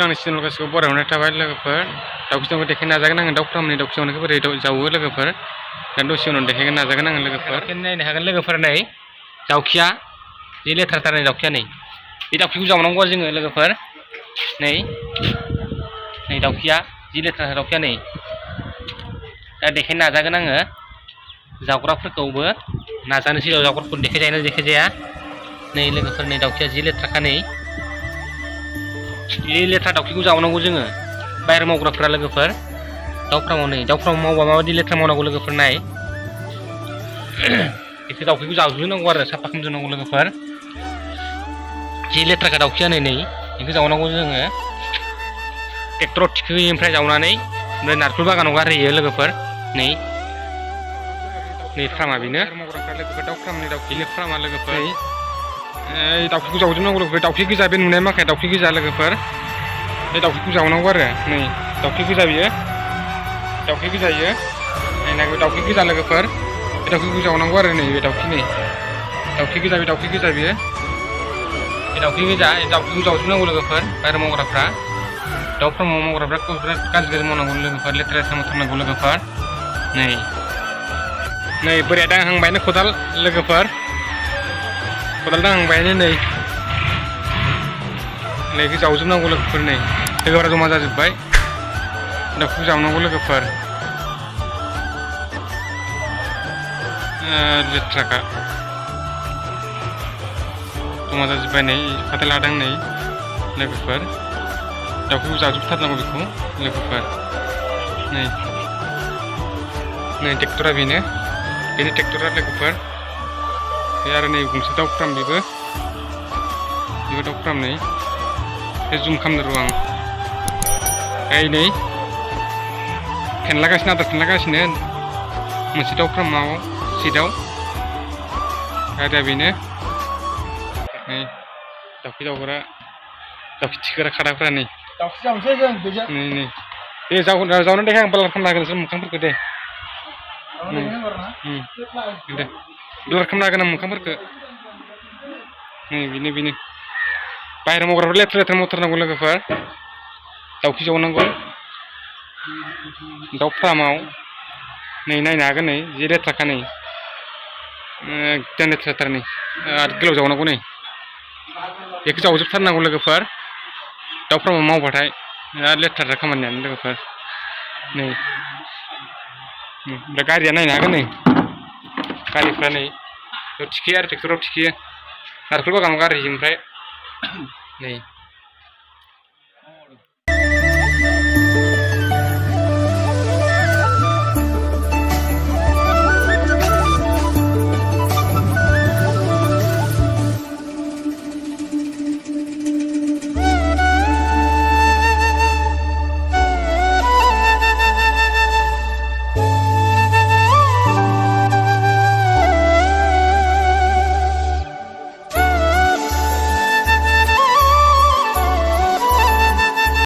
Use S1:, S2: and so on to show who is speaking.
S1: आंनि चेनेल गासिबो बरायहरनाय थाबाय लोगोफोर दाउखि जावनो देखायनो नाजागोन आङो दाउ फार्मनि दाउखि जावनायखौ बोरै जावो लोगोफोर दा दसे उनाव देखायनो नाजागोन आङो लोगोफोर नायनो हागोन लोगोफोर नै दाउखिया जि लेथ्राथार दाउखिया नै बे दाउखिखौ जावनांगौ जोङो लोगोफोर नै दाउखिया जि लेथ्रा दाउखिया नै दा देखायनो नाजागोन आङो जावग्राफोरखौबो नाजानोसै जावग्राफोरखौ देखायजायोना देखायजाया नै लोगोफोर नै दाउखिया जि लेथ्राखा नै बे लेथ्रा दाउखिखौ जावनांगौ जोङो बाहेर मावग्राफ्रा लोगोफोर दाउ फार्माव मावबा माबायदि लेथ्रा मावनांगौ लोगोफोर नाय बेखौ दाउखिखौ जावजोबनांगौ आरो साफा खालामजोबनांगौ लोगोफोर जि लेथ्राखा दाउखिया नै बेखौ जावनांगौ जोङो ट्रेक्टराव थिखोयो ओमफ्राय जावनानै ओमफ्राय नारखल बागानाव गारहैयो लोगोफोर नै फार्मा बेनो मावग्राफ्रा लोगोफोर दाउ फार्मनि दाउखि फार्मा लोगोफोर दाउखिखौ जावजोबनांगौ लोगोफोर दाउखि गोजा बे नुनाय माखाया दाउखि गोजा लोगोफोर बे दाउखिखौ जावनांगौ आरो नै दाउखि गोजा बियो दाउखि गोजा बियो नायनांगौ दाउखि गोजा लोगोफोर बे दाउखिखौ जावनांगौ आरो नै बे दाउखि दाउखि गोजा बियो बे दाउखि गोजा दाउखिखौ जावजोबनांगौ लोगोफोर बाहेर मावग्राफ्रा दाउ फार्माव मावग्राफ्रा बिराद गाज्रि मावनांगौ लोगोफोर लेथ्रा मावथारनांगौ लोगोफोर नै बोराया दांहांबायनो खदाल लोगोफोर खदाल दांहांबायानो नै बेखौ जावजोबनांगौ लोगोफोर नै लोगोफोरा जमा जाजोब्बाय दाउखौ जावनांगौ लोगोफोर लेथ्राखा जमा जाजोब्बाय नै फाथो लादों नै लोगोफोर दाउखौ जाजोबथारनांगौ बेखौ लोगोफोर नै ट्रेक्टरा बेनो ट्रेक्टरा लोगोफोर बे आरो नै गंसे दाउ फार्म बेबो दाउ फार्म नै बे जुम खालामनो र' आं नै फेनलागासिनो आदार फेनलागासिनो मोनसे दाउ फार्माव सिटआव गारिया बेनो नै दाउखि जावग्रा दाउखि थिखोग्रा खादाफ्रा नै नै दे जावनानै देखाय आं बालार खालामना होगोन नोंसोर मोखांफोरखौ दे ब्लार खालामना होगोन आं मोखांफोरखौ नै बेनो बाहेरायाव मावग्राफ्रा लेथ्रा मावथारनांगौ लोगोफोर दाउखि जावनांगौ दाउ फार्माव नै नायनो हागोन नै जि लेथ्राखा नै एकदम लेथ्राथार नै आरो गोलाव जावनांगौ नै बेखौ जावजोबथारनांगौ लोगोफोर दाउ फार्माव मावबाथाय बिराद लेथ्राथार खामानियानो लोगोफोर नै ओमफ्राय गारिया नायनो हागोन नै गारिफ्रा नै थिखोयो आरो ट्रेक्टराव थिखोयो नारखल बागानाव गारहैयो ओमफ्राय नै